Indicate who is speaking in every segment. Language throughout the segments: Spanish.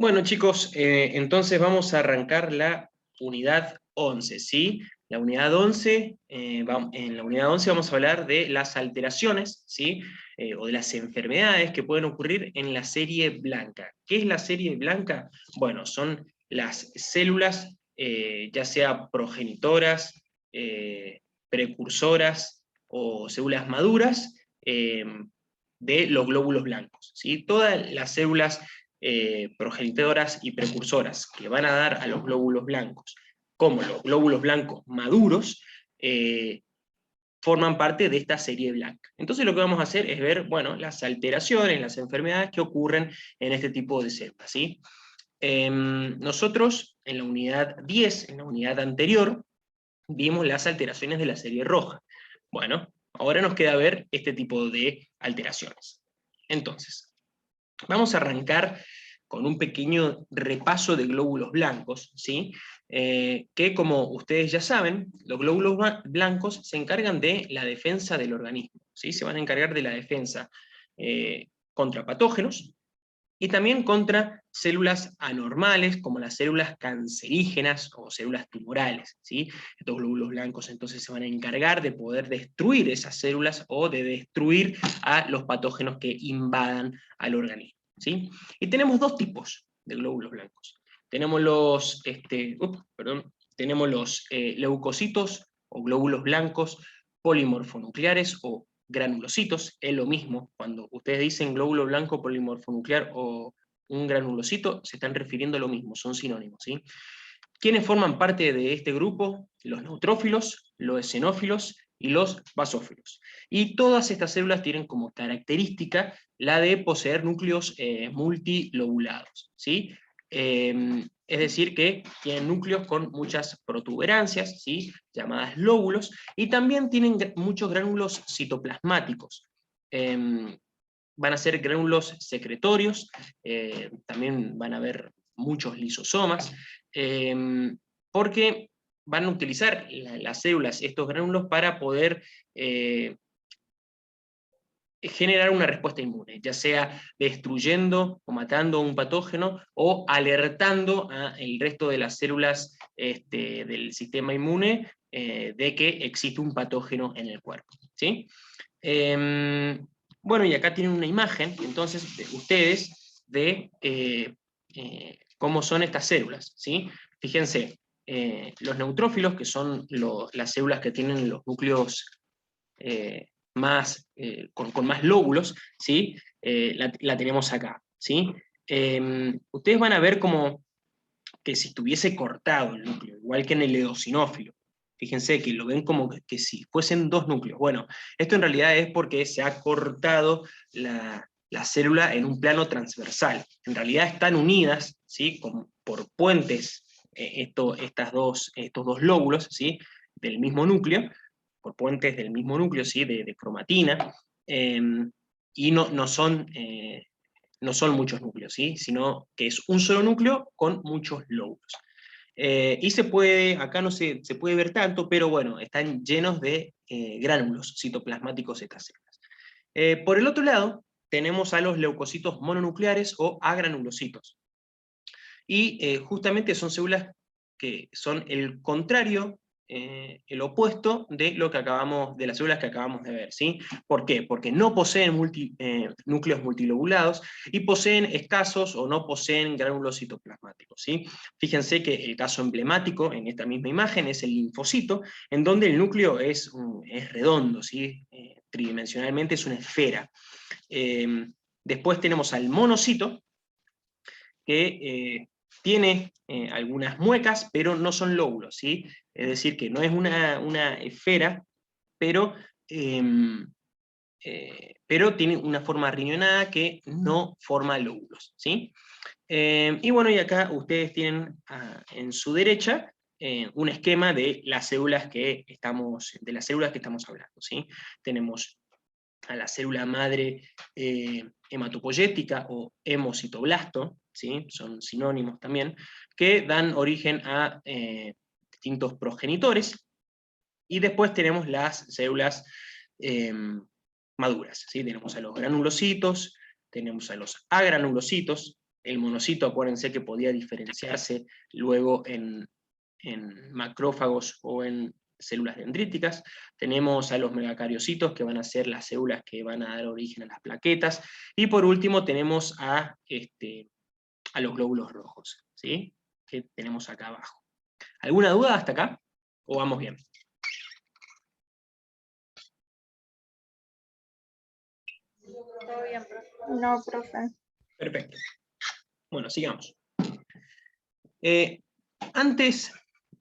Speaker 1: Bueno, chicos, entonces vamos a arrancar la unidad 11, ¿sí? La unidad 11, en la unidad 11 vamos a hablar de las alteraciones, ¿sí? O de las enfermedades que pueden ocurrir en la serie blanca. ¿Qué es la serie blanca? Bueno, son las células, ya sea progenitoras, precursoras o células maduras, de los glóbulos blancos, ¿sí? Todas las células progenitoras y precursoras que van a dar a los glóbulos blancos, como los glóbulos blancos maduros, forman parte de esta serie blanca. Entonces lo que vamos a hacer es ver, bueno, las alteraciones, las enfermedades que ocurren en este tipo de células, ¿sí? Nosotros en la unidad 10, en la unidad anterior, vimos las alteraciones de la serie roja. Bueno, ahora nos queda ver este tipo de alteraciones. Entonces, vamos a arrancar con un pequeño repaso de glóbulos blancos, ¿sí? Que como ustedes ya saben, los glóbulos blancos se encargan de la defensa del organismo, ¿sí? Se van a encargar de la defensa contra patógenos, y también contra células anormales, como las células cancerígenas o células tumorales, ¿sí? Estos glóbulos blancos entonces se van a encargar de poder destruir esas células o de destruir a los patógenos que invadan al organismo, ¿sí? Y tenemos dos tipos de glóbulos blancos. Tenemos los, tenemos los leucocitos o glóbulos blancos polimorfonucleares o granulocitos, es lo mismo. Cuando ustedes dicen glóbulo blanco polimorfonuclear o un granulocito, se están refiriendo a lo mismo, son sinónimos, ¿sí? ¿Quiénes forman parte de este grupo? Los neutrófilos, los eosinófilos y los basófilos. Y todas estas células tienen como característica la de poseer núcleos multilobulados, ¿sí? Es decir, que tienen núcleos con muchas protuberancias, ¿sí? Llamadas lóbulos, y también tienen muchos gránulos citoplasmáticos. Van a ser gránulos secretorios, también van a haber muchos lisosomas, porque van a utilizar las células, estos gránulos, para poder generar una respuesta inmune, ya sea destruyendo o matando un patógeno o alertando al resto de las células del sistema inmune de que existe un patógeno en el cuerpo, ¿sí? Bueno, y acá tienen una imagen, entonces, de ustedes, de cómo son estas células, ¿sí? Fíjense, los neutrófilos, que son las células que tienen los núcleos con más lóbulos, ¿sí? La tenemos acá, ¿sí? Ustedes van a ver como que si estuviese cortado el núcleo, igual que en el eosinófilo. Fíjense que lo ven como que si fuesen dos núcleos. Bueno, esto en realidad es porque se ha cortado la célula en un plano transversal. En realidad están unidas, ¿sí? Por puentes, estos dos lóbulos, ¿sí? Del mismo núcleo, por puentes del mismo núcleo, ¿sí? De cromatina, y no son muchos núcleos, ¿sí? Sino que es un solo núcleo con muchos lóbulos. Y acá no se puede ver tanto, pero bueno, están llenos de gránulos citoplasmáticos estas células. Por el otro lado, tenemos a los leucocitos mononucleares o agranulocitos. Y justamente son células que son el contrario, el opuesto de las células que acabamos de ver, ¿sí? ¿Por qué? Porque no poseen núcleos multilobulados y poseen escasos o no poseen gránulos citoplasmáticos, ¿sí? Fíjense que el caso emblemático en esta misma imagen es el linfocito, en donde el núcleo es redondo, ¿sí? Tridimensionalmente es una esfera. Después tenemos al monocito, que tiene algunas muecas, pero no son lóbulos, ¿sí? Es decir, que no es una esfera, pero, pero tiene una forma riñonada que no forma lóbulos, ¿sí? Y bueno, y acá ustedes tienen en su derecha un esquema de las células que estamos hablando, ¿sí? Tenemos a la célula madre hematopoyética o hemocitoblasto, ¿sí? Son sinónimos también, que dan origen a distintos progenitores, y después tenemos las células maduras, ¿sí? Tenemos a los granulocitos, tenemos a los agranulocitos, el monocito, acuérdense que podía diferenciarse luego en macrófagos o en células dendríticas. Tenemos a los megacariocitos, que van a ser las células que van a dar origen a las plaquetas. Y por último tenemos a los glóbulos rojos, ¿sí? Que tenemos acá abajo. ¿Alguna duda hasta acá? ¿O vamos bien?
Speaker 2: Todo bien, profe. No, profe.
Speaker 1: Perfecto. Bueno, sigamos. Antes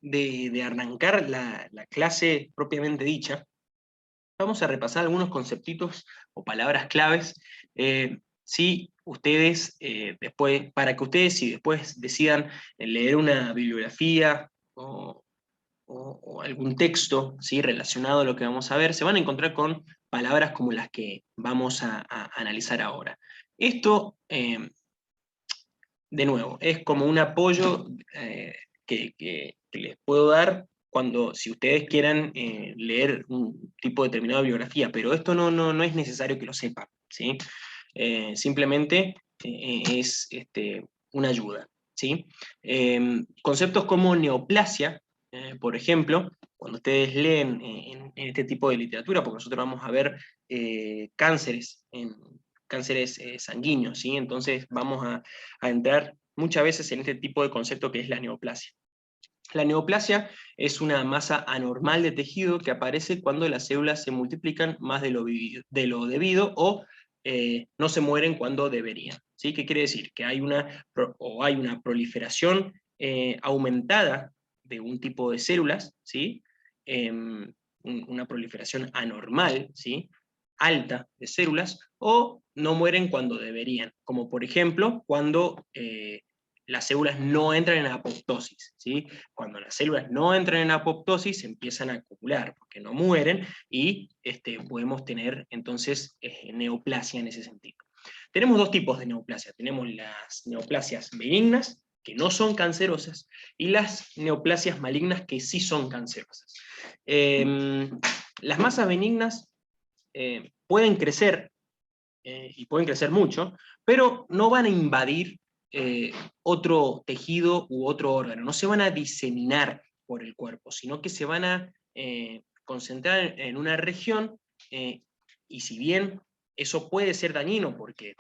Speaker 1: de arrancar la clase propiamente dicha, vamos a repasar algunos conceptitos o palabras claves, si ustedes, después, para que ustedes, si después decidan leer una bibliografía o algún texto, ¿sí?, relacionado a lo que vamos a ver, se van a encontrar con palabras como las que vamos a analizar ahora. Esto, de nuevo, es como un apoyo que les puedo dar cuando, si ustedes quieran leer un tipo determinado de bibliografía, pero esto no es necesario que lo sepan, ¿sí? Simplemente es una ayuda, ¿sí? Conceptos como neoplasia, por ejemplo, cuando ustedes leen en este tipo de literatura, porque nosotros vamos a ver cánceres sanguíneos, ¿sí? Entonces vamos a entrar muchas veces en este tipo de concepto que es la neoplasia. La neoplasia es una masa anormal de tejido que aparece cuando las células se multiplican más de lo debido o no se mueren cuando deberían, ¿sí? ¿Qué quiere decir? Que hay una proliferación aumentada de un tipo de células, ¿sí? Una proliferación anormal, ¿sí?, alta de células, o no mueren cuando deberían, como por ejemplo cuando las células no entran en apoptosis, ¿sí? Cuando las células no entran en apoptosis se empiezan a acumular, porque no mueren, y podemos tener entonces neoplasia en ese sentido. Tenemos dos tipos de neoplasia. Tenemos las neoplasias benignas, que no son cancerosas, y las neoplasias malignas, que sí son cancerosas. Las masas benignas pueden crecer, y pueden crecer mucho, pero no van a invadir otro tejido u otro órgano, no se van a diseminar por el cuerpo, sino que se van a concentrar en una región, y si bien eso puede ser dañino, porque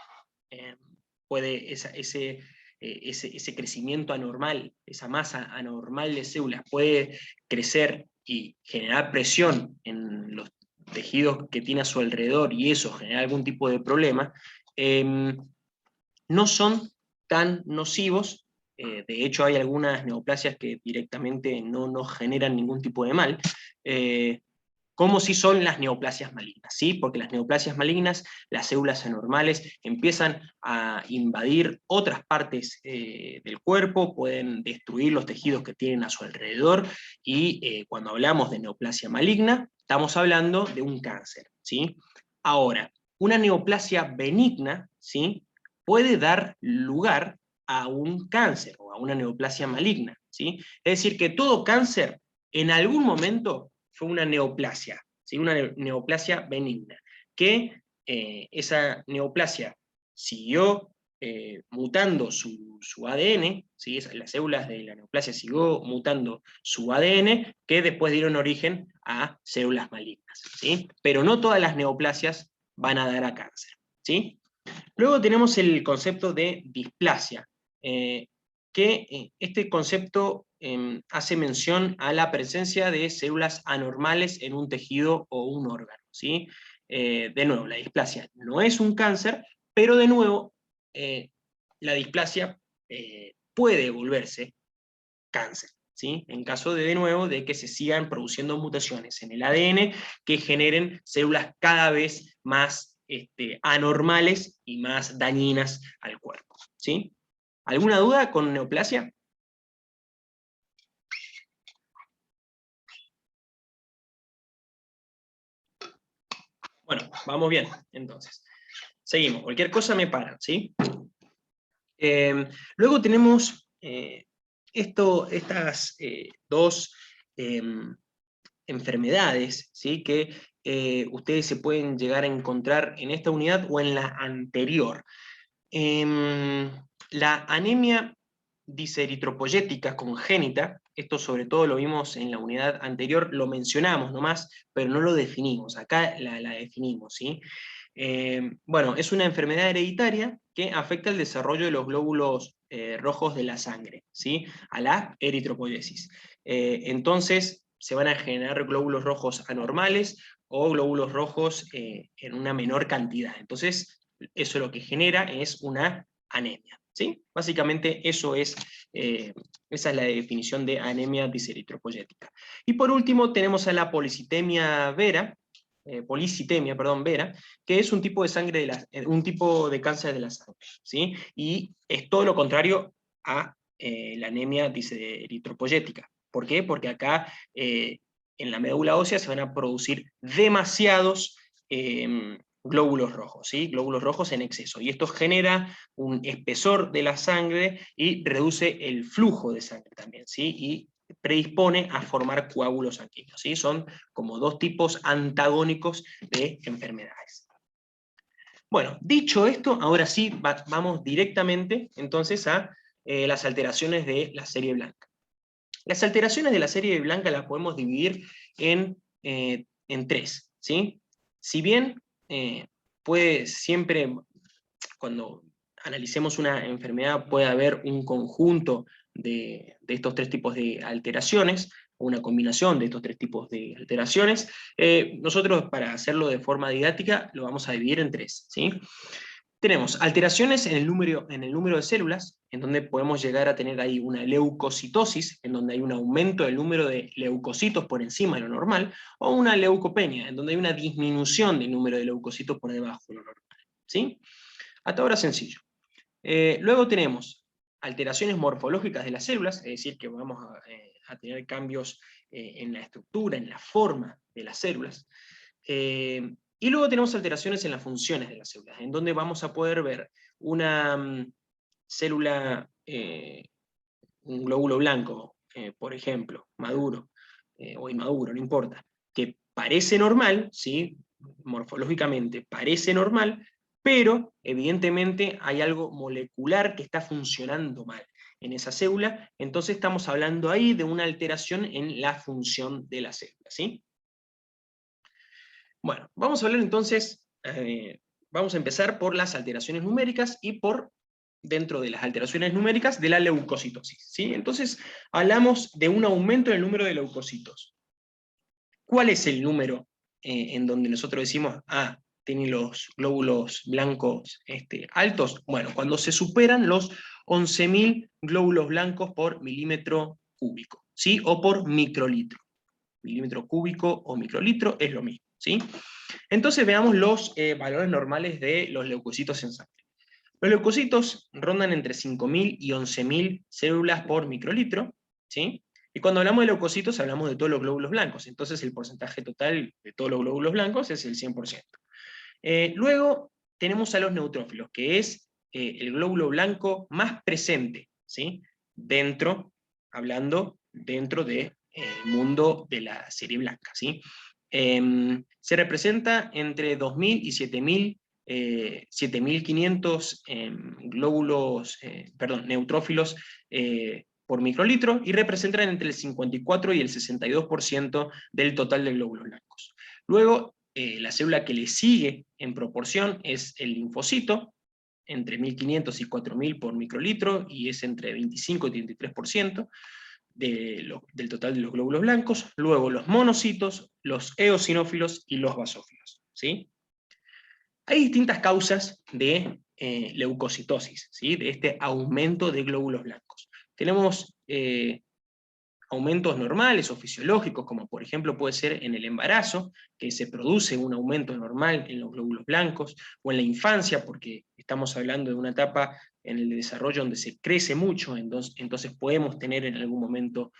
Speaker 1: puede ese crecimiento anormal, esa masa anormal de células puede crecer y generar presión en los tejidos que tiene a su alrededor, y eso genera algún tipo de problema, no son tan nocivos. De hecho hay algunas neoplasias que directamente no generan ningún tipo de mal, como si son las neoplasias malignas, ¿sí? Porque las neoplasias malignas, las células anormales, empiezan a invadir otras partes del cuerpo, pueden destruir los tejidos que tienen a su alrededor, y cuando hablamos de neoplasia maligna, estamos hablando de un cáncer, ¿sí? Ahora, una neoplasia benigna, ¿sí?, puede dar lugar a un cáncer o a una neoplasia maligna, ¿sí? Es decir, que todo cáncer en algún momento fue una neoplasia, ¿sí?, una neoplasia benigna, que esa neoplasia siguió mutando su ADN, ¿sí?, las células de la neoplasia siguió mutando su ADN, que después dieron origen a células malignas, ¿sí? Pero no todas las neoplasias van a dar a cáncer, ¿sí? Luego tenemos el concepto de displasia, que este concepto hace mención a la presencia de células anormales en un tejido o un órgano, ¿sí? De nuevo, la displasia no es un cáncer, pero de nuevo, la displasia puede volverse cáncer, ¿sí? En caso de nuevo, de que se sigan produciendo mutaciones en el ADN que generen células cada vez más anormales y más dañinas al cuerpo, ¿sí? ¿Alguna duda con neoplasia? Bueno, vamos bien, entonces. Seguimos, cualquier cosa me paran, ¿sí? Luego tenemos estas dos enfermedades, ¿sí?, que ustedes se pueden llegar a encontrar en esta unidad o en la anterior. La anemia diseritropoyética congénita, esto sobre todo lo vimos en la unidad anterior, lo mencionamos nomás, pero no lo definimos, acá la definimos, ¿sí? Bueno, es una enfermedad hereditaria que afecta el desarrollo de los glóbulos rojos de la sangre, ¿sí? A la eritropoyesis. Entonces, se van a generar glóbulos rojos anormales o glóbulos rojos en una menor cantidad. Entonces, eso lo que genera es una anemia, ¿sí? Básicamente esa es la definición de anemia diseritropoyética. Y por último tenemos a la policitemia vera, que es un tipo de un tipo de cáncer de la sangre, ¿sí? Y es todo lo contrario a la anemia diseritropoyética. ¿Por qué? Porque acá en la médula ósea se van a producir demasiados glóbulos rojos, ¿sí? Glóbulos rojos en exceso, y esto genera un espesor de la sangre y reduce el flujo de sangre también, ¿sí? Y predispone a formar coágulos sanguíneos, ¿sí? Son como dos tipos antagónicos de enfermedades. Bueno, dicho esto, ahora sí vamos directamente entonces a las alteraciones de la serie blanca. Las alteraciones de la serie blanca las podemos dividir en tres, ¿sí? Si bien puede siempre, cuando analicemos una enfermedad, puede haber un conjunto de estos tres tipos de alteraciones, una combinación de estos tres tipos de alteraciones, nosotros para hacerlo de forma didáctica lo vamos a dividir en tres, ¿sí? Tenemos alteraciones en el número de células, en donde podemos llegar a tener ahí una leucocitosis, en donde hay un aumento del número de leucocitos por encima de lo normal, o una leucopenia, en donde hay una disminución del número de leucocitos por debajo de lo normal, ¿sí? Hasta ahora sencillo. Luego tenemos alteraciones morfológicas de las células, es decir, que vamos a tener cambios en la estructura, en la forma de las células. Y luego tenemos alteraciones en las funciones de las células, en donde vamos a poder ver una célula, un glóbulo blanco, por ejemplo, maduro o inmaduro, no importa, que parece normal, ¿sí? Morfológicamente parece normal, pero evidentemente hay algo molecular que está funcionando mal en esa célula, entonces estamos hablando ahí de una alteración en la función de la célula, ¿sí? Bueno, vamos a hablar entonces, vamos a empezar por las alteraciones numéricas y dentro de las alteraciones numéricas, de la leucocitosis, ¿sí? Entonces, hablamos de un aumento en el número de leucocitos. ¿Cuál es el número en donde nosotros decimos, tienen los glóbulos blancos altos? Bueno, cuando se superan los 11.000 glóbulos blancos por milímetro cúbico, ¿sí? O por microlitro. Milímetro cúbico o microlitro es lo mismo, ¿sí? Entonces veamos los valores normales de los leucocitos en sangre. Los leucocitos rondan entre 5.000 y 11.000 células por microlitro, ¿sí? Y cuando hablamos de leucocitos hablamos de todos los glóbulos blancos, entonces el porcentaje total de todos los glóbulos blancos es el 100%. Luego tenemos a los neutrófilos, que es el glóbulo blanco más presente, ¿sí? Hablando dentro del mundo de la serie blanca, ¿sí? Se representa entre 2.000 y 7.500 neutrófilos por microlitro, y representan entre el 54 y el 62% del total de glóbulos blancos. Luego, la célula que le sigue en proporción es el linfocito, entre 1.500 y 4.000 por microlitro, y es entre 25 y 33% del total de los glóbulos blancos. Luego los monocitos, los eosinófilos y los basófilos, ¿sí? Hay distintas causas de leucocitosis, ¿sí? De este aumento de glóbulos blancos. Tenemos aumentos normales o fisiológicos, como por ejemplo puede ser en el embarazo, que se produce un aumento normal en los glóbulos blancos, o en la infancia, porque estamos hablando de una etapa en el desarrollo donde se crece mucho, entonces podemos tener en algún momento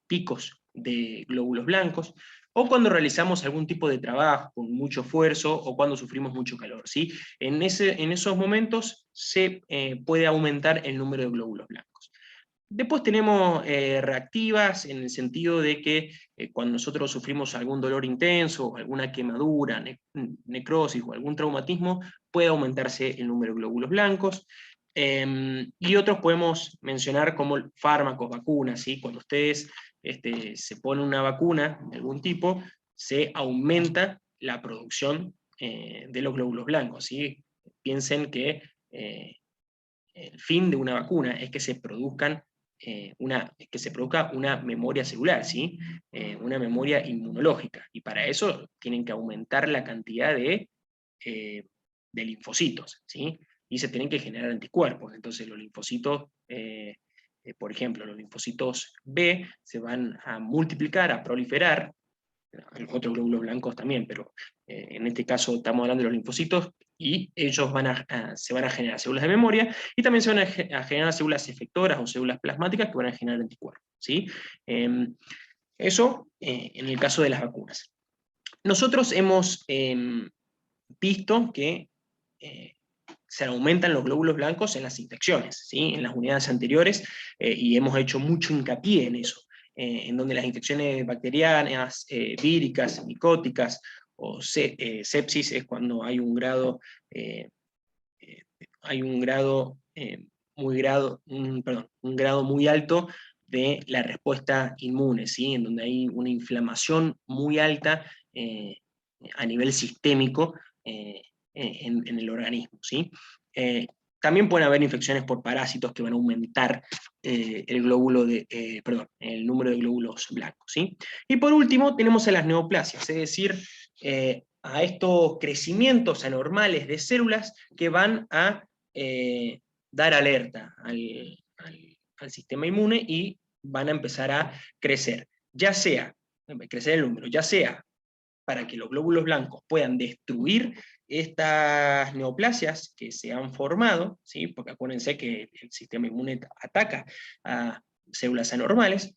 Speaker 1: picos de glóbulos blancos, o cuando realizamos algún tipo de trabajo con mucho esfuerzo, o cuando sufrimos mucho calor, ¿sí? En esos momentos se puede aumentar el número de glóbulos blancos. Después tenemos reactivas, en el sentido de que cuando nosotros sufrimos algún dolor intenso, o alguna quemadura, necrosis o algún traumatismo, puede aumentarse el número de glóbulos blancos. Y otros podemos mencionar como fármacos, vacunas, ¿sí? Cuando ustedes se ponen una vacuna de algún tipo, se aumenta la producción de los glóbulos blancos, ¿sí? Piensen que el fin de una vacuna es que se produzca una memoria celular, ¿sí? Una memoria inmunológica, y para eso tienen que aumentar la cantidad de linfocitos, ¿sí? Y se tienen que generar anticuerpos. Entonces los linfocitos, por ejemplo, los linfocitos B se van a multiplicar, a proliferar, los otros glóbulos blancos también, pero en este caso estamos hablando de los linfocitos, y ellos se van a generar células de memoria, y también se van a generar células efectoras o células plasmáticas que van a generar anticuerpos, ¿sí? Eso en el caso de las vacunas. Nosotros hemos visto que se aumentan los glóbulos blancos en las infecciones, ¿sí? En las unidades anteriores, y hemos hecho mucho hincapié en eso, en donde las infecciones bacterianas, víricas, micóticas, o sepsis es cuando hay un grado, un grado muy alto de la respuesta inmune, ¿sí? En donde hay una inflamación muy alta a nivel sistémico en el organismo, ¿sí? También pueden haber infecciones por parásitos que van a aumentar el número de glóbulos blancos, ¿sí? Y por último tenemos a las neoplasias, es decir, a estos crecimientos anormales de células que van a dar alerta al sistema inmune, y van a empezar a crecer, crecer el número, ya sea para que los glóbulos blancos puedan destruir estas neoplasias que se han formado, ¿sí? Porque acuérdense que el sistema inmune ataca a células anormales,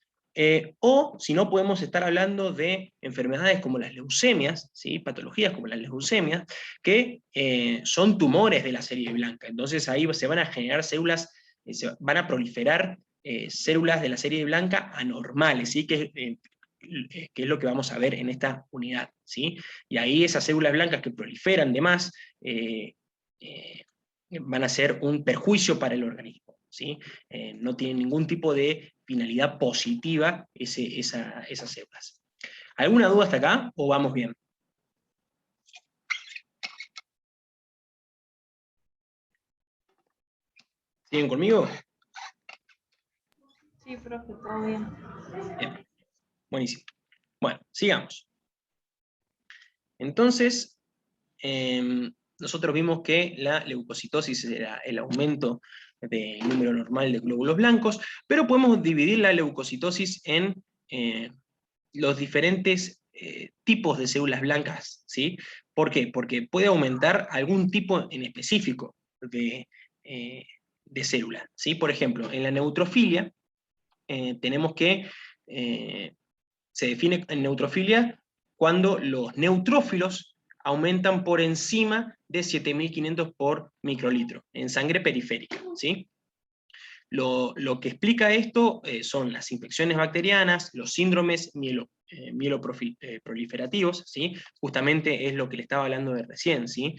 Speaker 1: o si no, podemos estar hablando de enfermedades como las leucemias, ¿sí? Patologías como las leucemias, que son tumores de la serie blanca. Entonces ahí se van a generar células, se van a proliferar células de la serie blanca anormales, ¿sí? Que es lo que vamos a ver en esta unidad, ¿sí? Y ahí esas células blancas que proliferan de más van a ser un perjuicio para el organismo, ¿sí? No tienen ningún tipo de finalidad positiva esas células. ¿Alguna duda hasta acá o vamos bien? ¿Siguen conmigo?
Speaker 2: Sí, profe, todo bien.
Speaker 1: Bien, buenísimo. Bueno, sigamos. Entonces, nosotros vimos que la leucocitosis era el aumento del número normal de glóbulos blancos, pero podemos dividir la leucocitosis en los diferentes tipos de células blancas, ¿sí? ¿Por qué? Porque puede aumentar algún tipo en específico de célula, ¿sí? Por ejemplo, en la neutrofilia tenemos que se define en neutrofilia cuando los neutrófilos aumentan por encima de 7.500 por microlitro en sangre periférica, ¿sí? Lo que explica esto son las infecciones bacterianas, los síndromes mieloproliferativos, ¿sí? Justamente es lo que le estaba hablando de recién, ¿sí?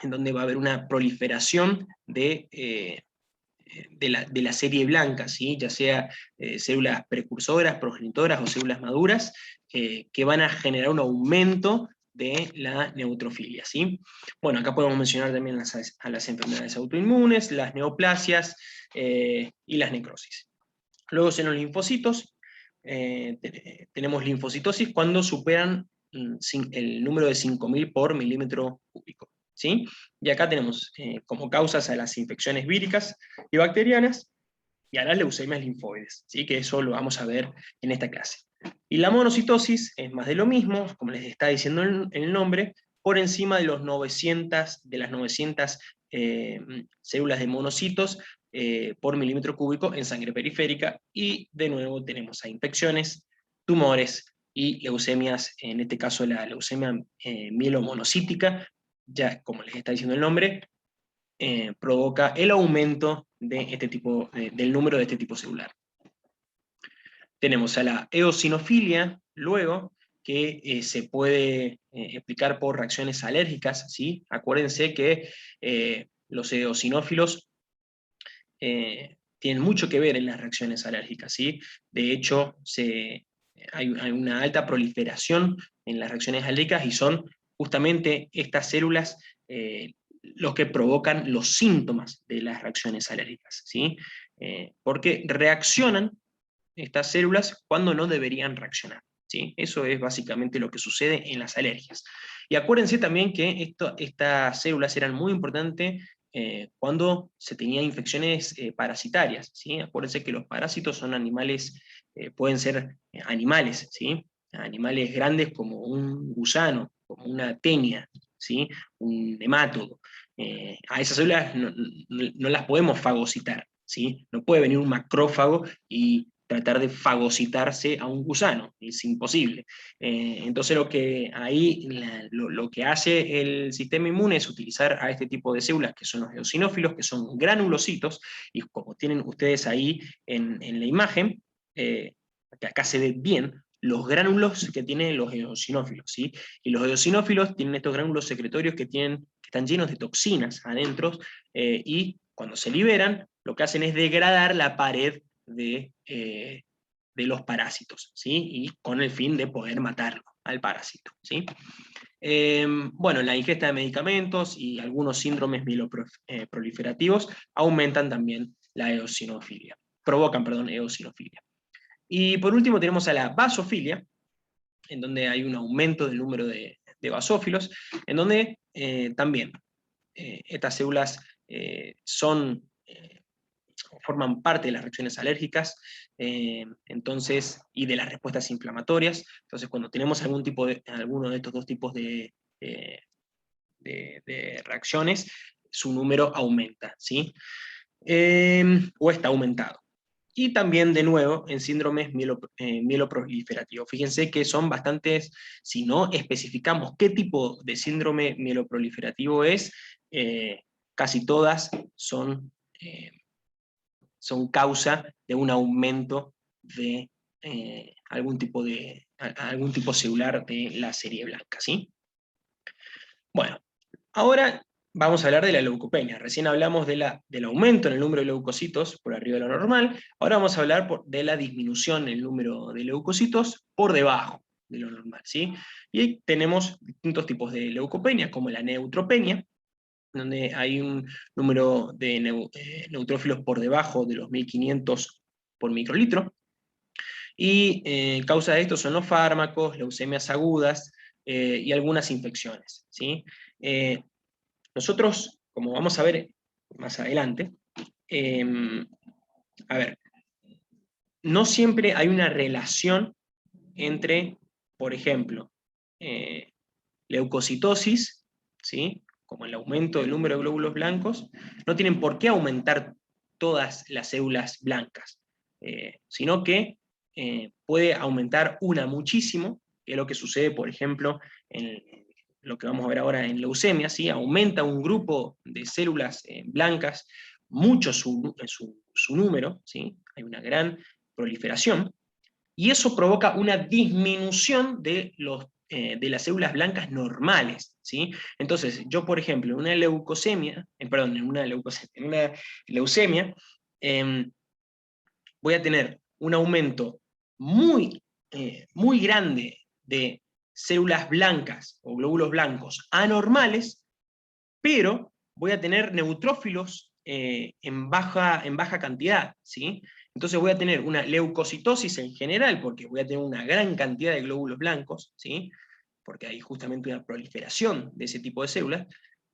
Speaker 1: En donde va a haber una proliferación de la serie blanca, ¿sí? Ya sea células precursoras, progenitoras o células maduras, que van a generar un aumento de la neutrofilia, ¿sí? Bueno, acá podemos mencionar también a las enfermedades autoinmunes, las neoplasias y las necrosis. Luego en los linfocitos, tenemos linfocitosis cuando superan el número de 5.000 por milímetro cúbico, ¿sí? Y acá tenemos como causas a las infecciones víricas y bacterianas, y a las leucemias linfoides, ¿sí? Que eso lo vamos a ver en esta clase. Y la monocitosis es más de lo mismo, como les está diciendo el nombre, por encima de las 900 células de monocitos por milímetro cúbico en sangre periférica, y de nuevo tenemos a infecciones, tumores y leucemias, en este caso la leucemia mielomonocítica, ya como les está diciendo el nombre, provoca el aumento de del número de este tipo celular. Tenemos a la eosinofilia, luego, que se puede explicar por reacciones alérgicas, ¿sí? Acuérdense que los eosinófilos tienen mucho que ver en las reacciones alérgicas, ¿sí? De hecho, hay una alta proliferación en las reacciones alérgicas y son justamente estas células los que provocan los síntomas de las reacciones alérgicas, ¿sí? Porque reaccionan estas células cuando no deberían reaccionar, ¿sí? Eso es básicamente lo que sucede en las alergias. Y acuérdense también que estas células eran muy importantes cuando se tenían infecciones parasitarias, ¿sí? Acuérdense que los parásitos son animales, pueden ser animales, ¿sí? Animales grandes como un gusano, como una tenia, ¿sí? Un nemátodo. A esas células no las podemos fagocitar, ¿sí? No puede venir un macrófago y tratar de fagocitarse a un gusano, es imposible. Entonces lo que hace el sistema inmune es utilizar a este tipo de células que son los eosinófilos, que son granulocitos, y como tienen ustedes ahí en la imagen, que acá se ve bien, los gránulos que tienen los eosinófilos, ¿sí? Y los eosinófilos tienen estos gránulos secretorios que están llenos de toxinas adentro, y cuando se liberan, lo que hacen es degradar la pared de los parásitos, ¿sí? Y con el fin de poder matarlo al parásito, ¿sí? Bueno, la ingesta de medicamentos y algunos síndromes mieloproliferativos aumentan también la eosinofilia, provocan, perdón, eosinofilia. Y por último tenemos a la basofilia, en donde hay un aumento del número de basófilos, en donde también estas células forman parte de las reacciones alérgicas, y de las respuestas inflamatorias. Entonces, cuando tenemos alguno de estos dos tipos de reacciones, su número aumenta, ¿sí? O está aumentado. Y también, de nuevo, en síndromes mieloproliferativos. Fíjense que son bastantes, si no especificamos qué tipo de síndrome mieloproliferativo es, casi todas son causa de un aumento de algún tipo celular de la serie blanca, ¿sí? Bueno, ahora vamos a hablar de la leucopenia. Recién hablamos del aumento en el número de leucocitos por arriba de lo normal, ahora vamos a hablar de la disminución en el número de leucocitos por debajo de lo normal, ¿sí? Y tenemos distintos tipos de leucopenia, como la neutropenia, donde hay un número de neutrófilos por debajo de los 1500 por microlitro, y causa de esto son los fármacos, leucemias agudas y algunas infecciones, ¿sí? Nosotros, como vamos a ver más adelante, a ver, no siempre hay una relación entre, por ejemplo, leucocitosis, ¿sí? Como el aumento del número de glóbulos blancos, no tienen por qué aumentar todas las células blancas, sino que puede aumentar una muchísimo, que es lo que sucede, por ejemplo, en lo que vamos a ver ahora en leucemia, ¿sí? Aumenta un grupo de células blancas mucho su número, ¿sí? Hay una gran proliferación, y eso provoca una disminución de las células blancas normales, ¿sí? Entonces, yo, por ejemplo, en una leucemia, voy a tener un aumento muy grande de células blancas o glóbulos blancos anormales, pero voy a tener neutrófilos en baja cantidad, ¿sí? Entonces voy a tener una leucocitosis en general, porque voy a tener una gran cantidad de glóbulos blancos, ¿sí? Porque hay justamente una proliferación de ese tipo de células,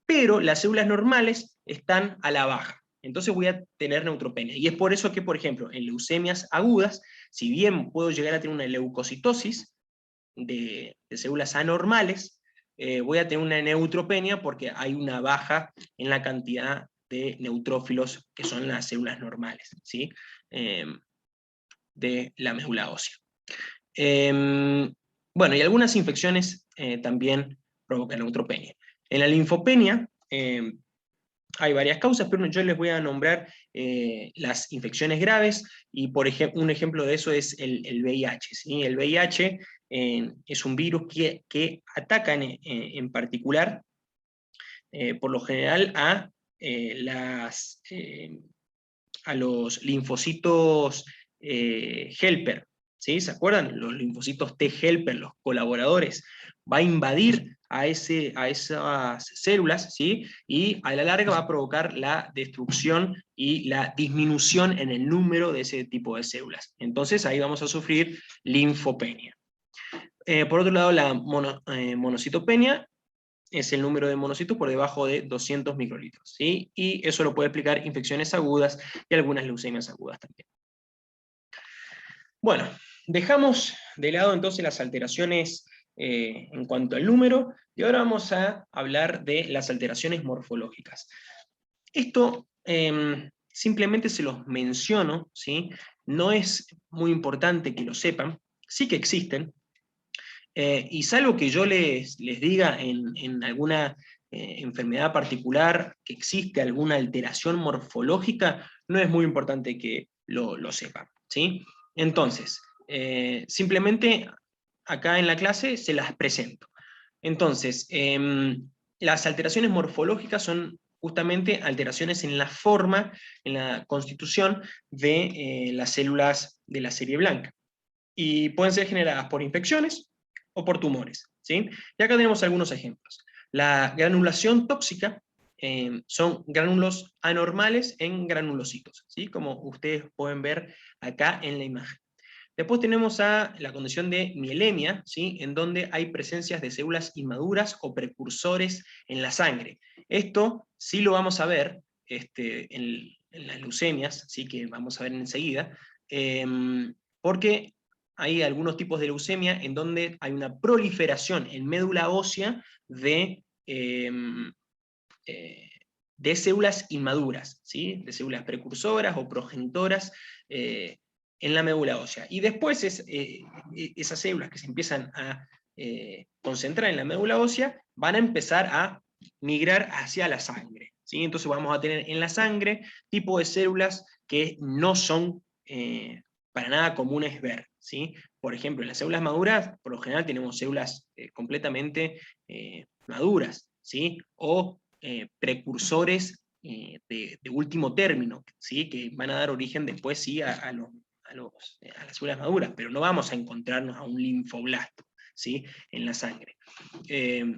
Speaker 1: pero las células normales están a la baja. Entonces voy a tener neutropenia. Y es por eso que, por ejemplo, en leucemias agudas, si bien puedo llegar a tener una leucocitosis de células anormales, voy a tener una neutropenia porque hay una baja en la cantidad de neutrófilos que son las células normales, ¿sí? De la médula ósea. Bueno, y algunas infecciones también provocan neutropenia. En la linfopenia hay varias causas, pero yo les voy a nombrar las infecciones graves, y un ejemplo de eso es el VIH, ¿sí? El VIH es un virus que ataca en particular, por lo general, a linfocitos helper, ¿sí? ¿Se acuerdan? Los linfocitos T helper, los colaboradores, va a invadir a esas células, ¿sí? Y a la larga va a provocar la destrucción y la disminución en el número de ese tipo de células. Entonces ahí vamos a sufrir linfopenia. Por otro lado, la monocitopenia es el número de monocitos por debajo de 200 microlitros, ¿sí? Y eso lo puede explicar infecciones agudas y algunas leucemias agudas también. Bueno, dejamos de lado entonces las alteraciones en cuanto al número, y ahora vamos a hablar de las alteraciones morfológicas. Esto simplemente se los menciono, ¿sí? No es muy importante que lo sepan, sí que existen, y salvo que yo les diga en alguna enfermedad particular que existe alguna alteración morfológica, no es muy importante que lo sepan, ¿sí? Entonces, simplemente acá en la clase se las presento. Entonces, las alteraciones morfológicas son justamente alteraciones en la forma, en la constitución de las células de la serie blanca. Y pueden ser generadas por infecciones o por tumores, ¿sí? Y acá tenemos algunos ejemplos. La granulación tóxica son gránulos anormales en granulocitos, ¿sí? Como ustedes pueden ver acá en la imagen. Después tenemos a la condición de mielemia, ¿sí? En donde hay presencias de células inmaduras o precursores en la sangre. Esto sí lo vamos a ver en las leucemias, ¿sí? Que vamos a ver enseguida, porque hay algunos tipos de leucemia en donde hay una proliferación en médula ósea de células inmaduras, ¿sí? De células precursoras o progenitoras en la médula ósea. Y después esas células que se empiezan a concentrar en la médula ósea van a empezar a migrar hacia la sangre, ¿sí? Entonces vamos a tener en la sangre tipo de células que no son para nada comunes ver, ¿sí? Por ejemplo, en las células maduras, por lo general tenemos células completamente maduras, ¿sí? O precursores de último término, ¿sí? Que van a dar origen después sí, a las células maduras, pero no vamos a encontrarnos a un linfoblasto, ¿sí? En la sangre,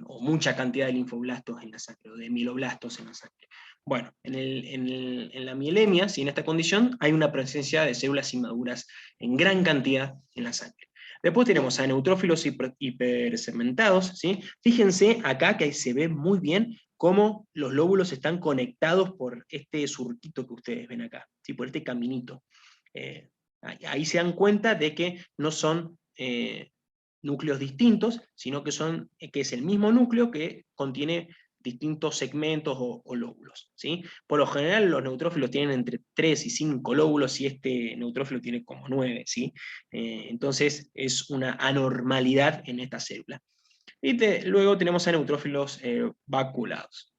Speaker 1: o mucha cantidad de linfoblastos en la sangre, o de mieloblastos en la sangre. Bueno, en la mielemia, ¿sí? En esta condición, hay una presencia de células inmaduras en gran cantidad en la sangre. Después tenemos a neutrófilos hipersegmentados, ¿sí? Fíjense acá que ahí se ve muy bien cómo los lóbulos están conectados por este surquito que ustedes ven acá, ¿sí? Por este caminito. Ahí se dan cuenta de que no son núcleos distintos, sino que es el mismo núcleo que contiene distintos segmentos o lóbulos, ¿sí? Por lo general los neutrófilos tienen entre 3 y 5 lóbulos y este neutrófilo tiene como 9, ¿sí? Entonces es una anormalidad en esta célula. Y luego tenemos a neutrófilos vaculados.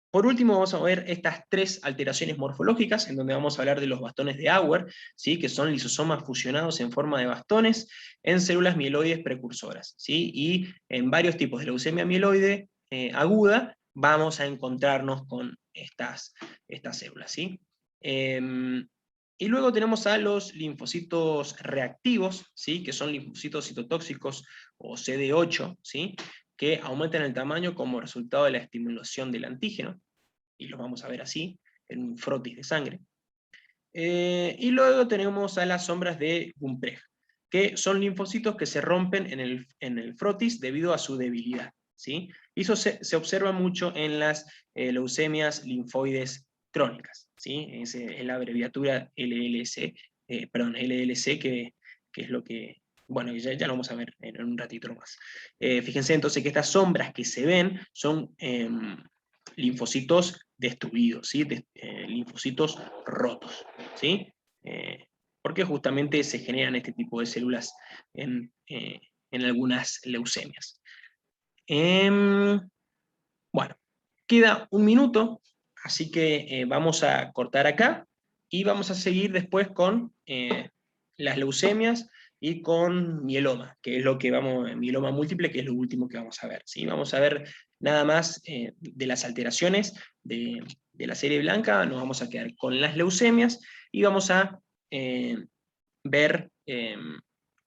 Speaker 1: Por último vamos a ver estas tres alteraciones morfológicas, en donde vamos a hablar de los bastones de Auer, ¿sí? Que son lisosomas fusionados en forma de bastones en células mieloides precursoras, ¿sí? Y en varios tipos de leucemia mieloide aguda vamos a encontrarnos con estas células, ¿sí? Y luego tenemos a los linfocitos reactivos, ¿sí? Que son linfocitos citotóxicos o CD8, ¿sí? Que aumentan el tamaño como resultado de la estimulación del antígeno, y los vamos a ver así, en un frotis de sangre. Y luego tenemos a las sombras de Gumpreg, que son linfocitos que se rompen en el frotis debido a su debilidad, ¿sí? Y eso se observa mucho en las leucemias linfoides crónicas, ¿sí? Es la abreviatura LLC, LLC que es lo que, bueno, ya lo vamos a ver en un ratito más. Fíjense entonces que estas sombras que se ven son linfocitos destruidos, ¿sí? Linfocitos rotos, ¿sí? Porque justamente se generan este tipo de células en algunas leucemias. Bueno, queda un minuto, así que vamos a cortar acá y vamos a seguir después con las leucemias y con mieloma, que es lo que mieloma múltiple, que es lo último que vamos a ver, ¿sí? Vamos a ver nada más de las alteraciones de la serie blanca nos vamos a quedar con las leucemias y vamos a ver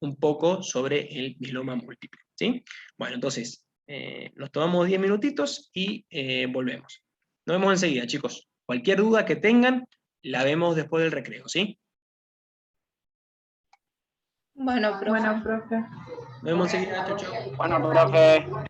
Speaker 1: un poco sobre el mieloma múltiple, ¿sí? Bueno, entonces, nos tomamos 10 minutitos y volvemos. Nos vemos enseguida, chicos. Cualquier duda que tengan, la vemos después del recreo, ¿sí?
Speaker 2: Bueno, profe.
Speaker 1: Nos vemos enseguida, chau, chau.
Speaker 3: Bueno, profe.